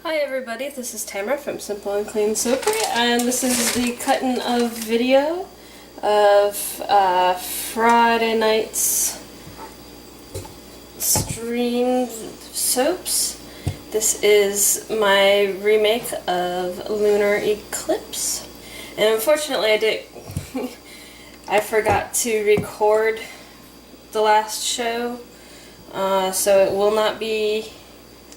Hi everybody, this is Tamara from Simple&Clean Soapery, and this is the cutting of video of Friday night's streamed soaps. This is my remake of Lunar Eclipse, and unfortunately I forgot to record the last show, so it will not be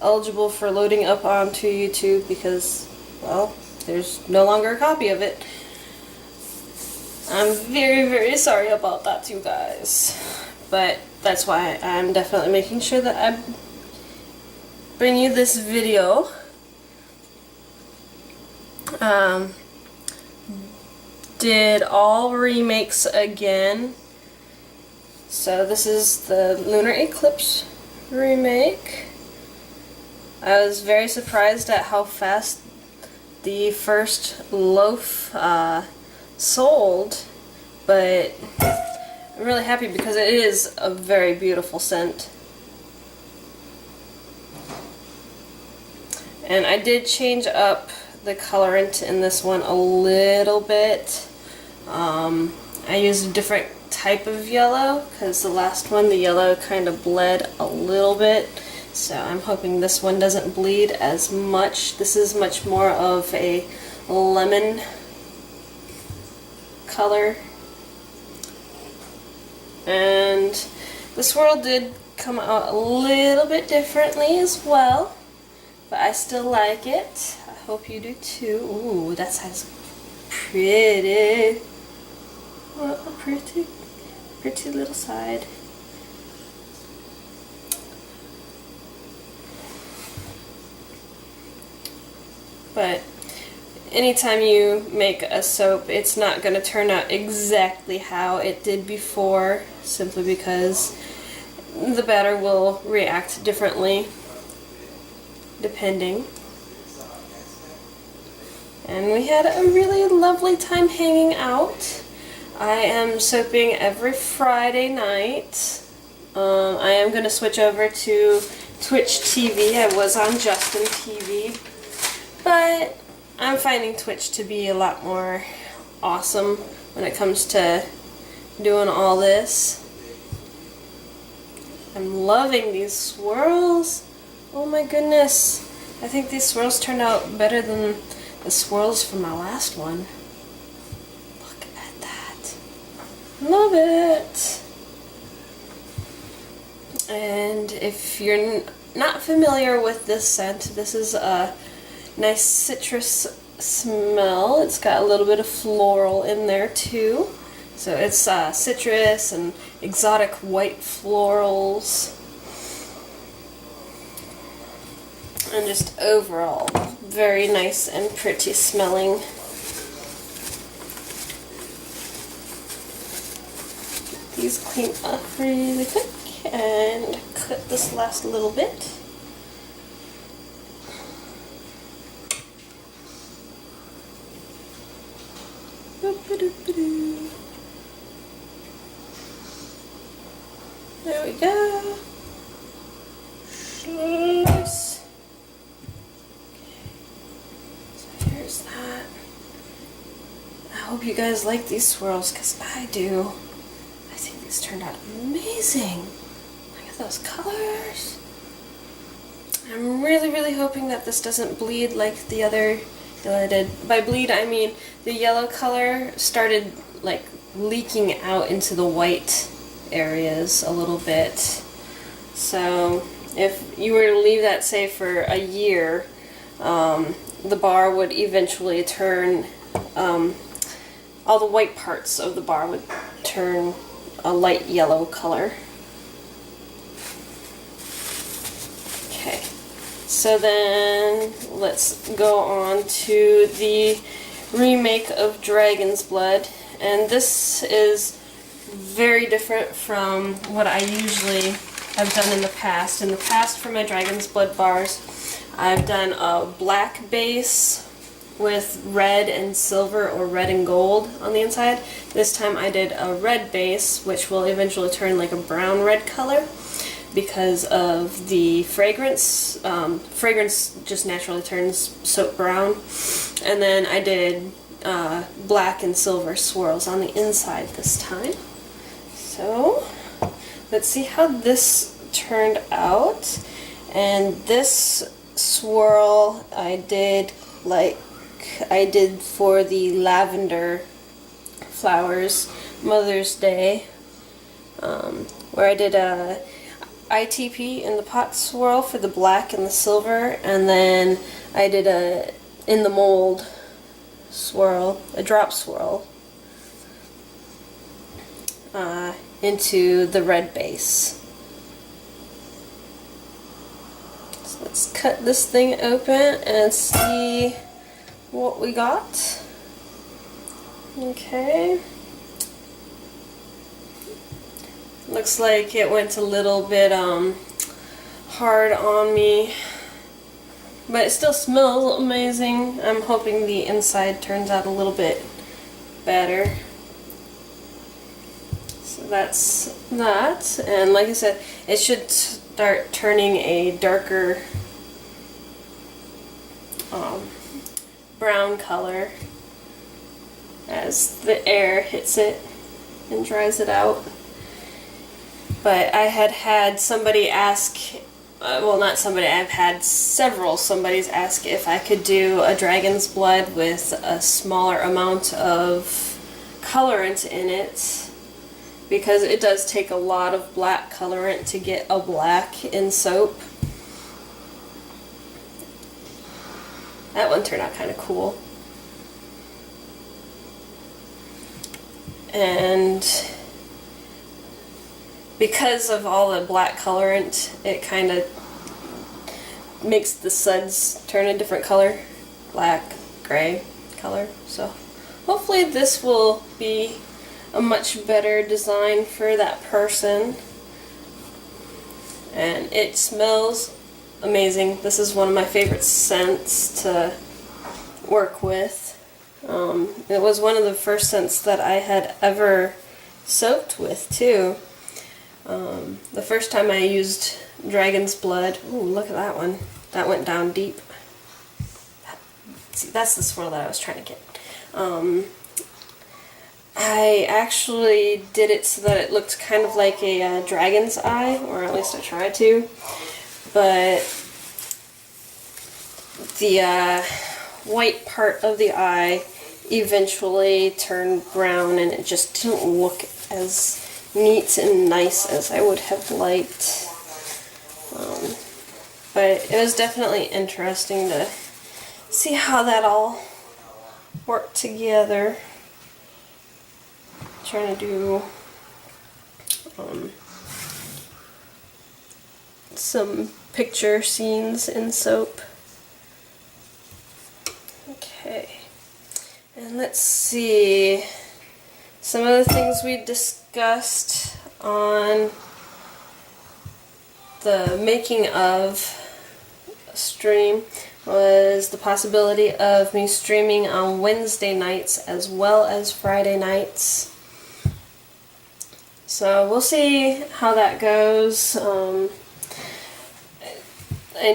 eligible for loading up onto YouTube because, well, there's no longer a copy of it. I'm very, very sorry about that, you guys. But that's why I'm definitely making sure that I bring you this video. Did all remakes again. So this is the Lunar Eclipse remake. I was very surprised at how fast the first loaf sold, but I'm really happy because it is a very beautiful scent. And I did change up the colorant in this one a little bit. I used a different type of yellow because the last one, the yellow kind of bled a little bit. So I'm hoping this one doesn't bleed as much. This is much more of a lemon color. And the swirl did come out a little bit differently as well, but I still like it. I hope you do too. Ooh, that side's pretty. What a pretty little side. But anytime you make a soap, it's not going to turn out exactly how it did before, simply because the batter will react differently depending. And we had a really lovely time hanging out. I am soaping every Friday night. I am going to switch over to Twitch TV. I was on Justin TV. But I'm finding Twitch to be a lot more awesome when it comes to doing all this. I'm loving these swirls. Oh my goodness. I think these swirls turned out better than the swirls from my last one. Look at that. Love it. And if you're not familiar with this scent, this is a nice citrus smell. It's got a little bit of floral in there too. So it's citrus and exotic white florals. And just overall very nice and pretty smelling. Get these clean up really quick and cut this last little bit. There we go. Nice. So here's that. I hope you guys like these swirls because I do. I think these turned out amazing. Look at those colors. I'm really hoping that this doesn't bleed like the other yellow did. By bleed, I mean the yellow color started like leaking out into the white areas a little bit. So if you were to leave that, say, for a year, the bar would eventually turn, all the white parts of the bar would turn a light yellow color. Okay. So then let's go on to the remake of Dragon's Blood, and this is very different from what I usually have done in the past. In the past, for my Dragon's Blood bars, I've done a black base with red and silver or red and gold on the inside. This time I did a red base, which will eventually turn like a brown red color. because of the fragrance. Fragrance just naturally turns soap brown. And then I did black and silver swirls on the inside this time. So let's see how this turned out. And this swirl I did like I did for the lavender flowers Mother's Day, where I did a ITP in the pot swirl for the black and the silver, and then I did a in the mold swirl, a drop swirl into the red base. So let's cut this thing open and see what we got. Okay. Looks like it went a little bit hard on me, but it still smells amazing. I'm hoping the inside turns out a little bit better. So that's that, and like I said, it should start turning a darker brown color as the air hits it and dries it out. But I had somebody ask, well, not somebody, I've had several somebody's ask if I could do a dragon's blood with a smaller amount of colorant in it, because it does take a lot of black colorant to get a black in soap. That one turned out kind of cool. And because of all the black colorant, it kind of makes the suds turn a different color, black, gray color. So hopefully this will be a much better design for that person. And it smells amazing. This is one of my favorite scents to work with. It was one of the first scents that I had ever soaped with too. The first time I used dragon's blood, ooh, look at that one. That went down deep. See, that's the swirl that I was trying to get. I actually did it so that it looked kind of like a dragon's eye, or at least I tried to. But the white part of the eye eventually turned brown, and it just didn't look as neat and nice as I would have liked. But it was definitely interesting to see how that all worked together. Trying to do some picture scenes in soap. Okay, and let's see some of the things we discussed on the making of stream was the possibility of me streaming on Wednesday nights as well as Friday nights. So we'll see how that goes. I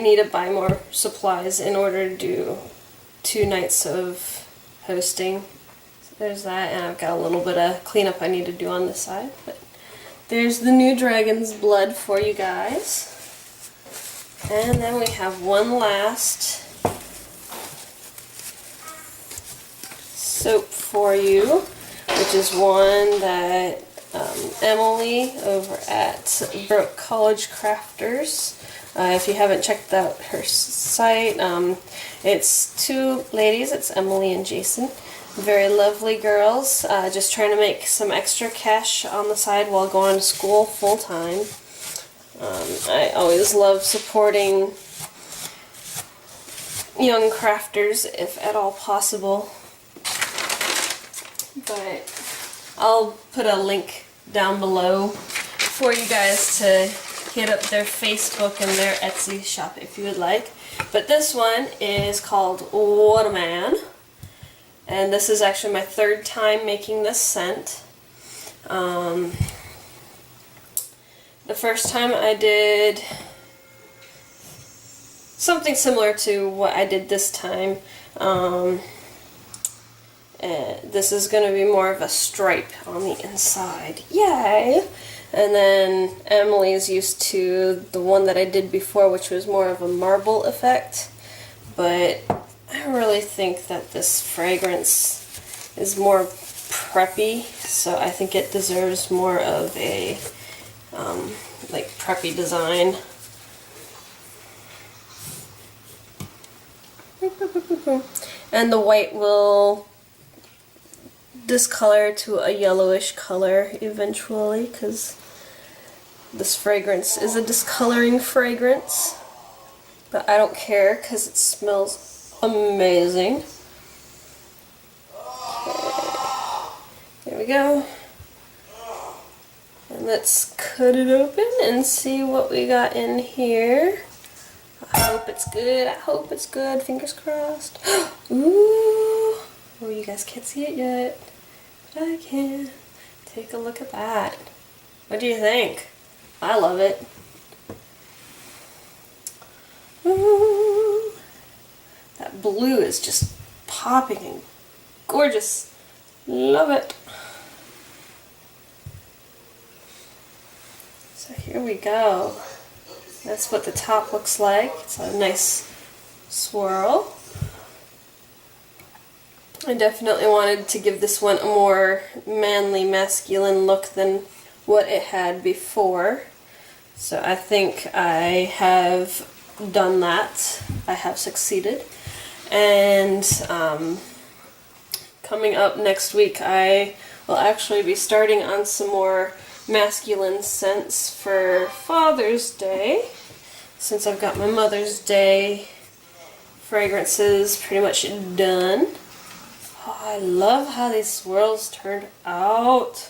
need to buy more supplies in order to do 2 nights of hosting. So there's that, and I've got a little bit of cleanup I need to do on this side. But there's the new dragon's blood for you guys. And then we have one last soap for you, which is one that Emily over at Broke College Crafters, if you haven't checked out her site, it's 2 ladies, it's Emily and Jason, very lovely girls, just trying to make some extra cash on the side while going to school full time. I always love supporting young crafters if at all possible, but I'll put a link down below for you guys to hit up their Facebook and their Etsy shop if you would like. But this one is called What a Man, and this is actually my 3rd time making this scent. The first time I did something similar to what I did this time. This is going to be more of a stripe on the inside. Yay! And then Emily's used to the one that I did before, which was more of a marble effect. But I really think that this fragrance is more preppy, so I think it deserves more of a like preppy design. And the white will discolor to a yellowish color eventually, because this fragrance is a discoloring fragrance. But I don't care because it smells amazing. There we go. And let's cut it open and see what we got in here. I hope it's good. I hope it's good. Fingers crossed. Ooh. Oh, you guys can't see it yet, but I can. Take a look at that. What do you think? I love it. Ooh. That blue is just popping and gorgeous. Love it. So here we go. That's what the top looks like. It's a nice swirl. I definitely wanted to give this one a more manly, masculine look than what it had before. So I think I have done that. I have succeeded. And coming up next week, I will actually be starting on some more masculine scents for Father's Day, since I've got my Mother's Day fragrances pretty much done. Oh, I love how these swirls turned out.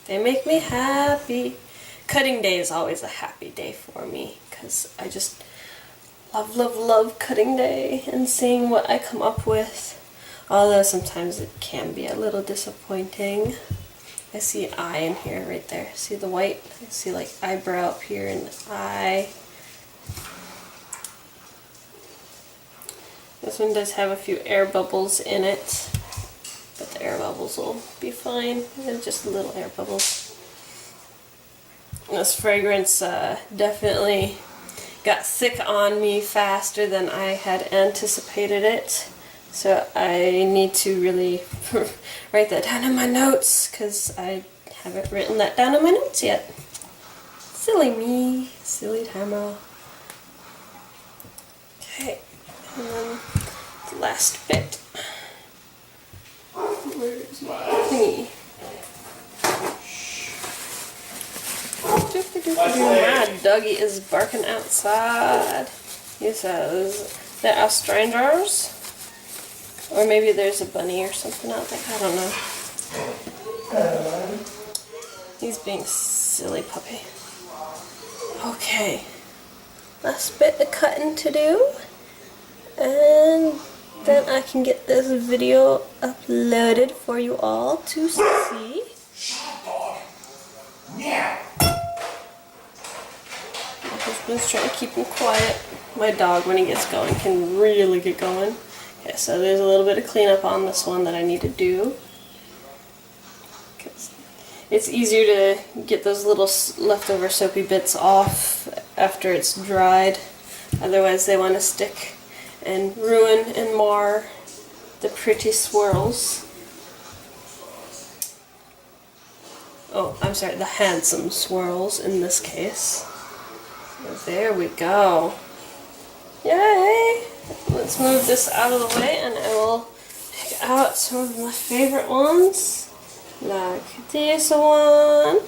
They make me happy. Cutting day is always a happy day for me, because I just love, love, love cutting day and seeing what I come up with. Although sometimes it can be a little disappointing. I see eye in here right there. See the white? I see like eyebrow up here and the eye. This one does have a few air bubbles in it, but the air bubbles will be fine. They're just little air bubbles. This fragrance definitely got thick on me faster than I had anticipated it. So I need to really write that down in my notes, because I haven't written that down in my notes yet. Silly me. Silly Tama. Okay, and then the last bit. Where's my thingy? My doggy is barking outside. He says, "There are strangers." Or maybe there's a bunny or something out there. I don't know. He's being silly puppy. Okay. Last bit of cutting to do. And then I can get this video uploaded for you all to see. My husband's trying to keep him quiet. My dog, when he gets going, can really get going. Okay, so there's a little bit of cleanup on this one that I need to do. It's easier to get those little leftover soapy bits off after it's dried. Otherwise they want to stick and ruin and mar the pretty swirls. Oh, I'm sorry, the handsome swirls in this case. So there we go. Yay! Let's move this out of the way and I will pick out some of my favorite ones, like this one.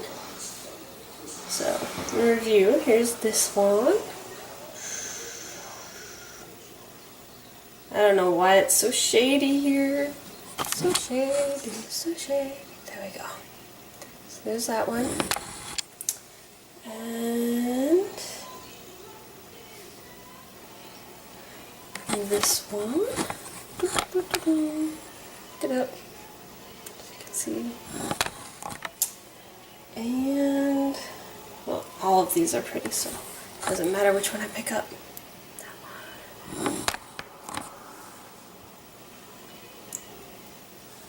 So, review, here's this one. I don't know why it's so shady here. So shady, so shady. There we go. So there's that one. And this one. Get up so you can see. And, well, all of these are pretty, so it doesn't matter which one I pick up.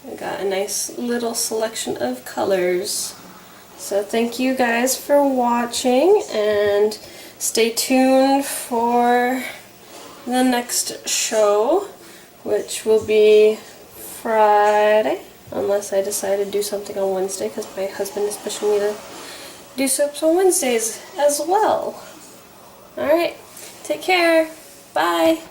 I got a nice little selection of colors. So thank you guys for watching, and stay tuned for the next show, which will be Friday, unless I decide to do something on Wednesday, because my husband is pushing me to do soaps on Wednesdays as well. Alright, take care. Bye.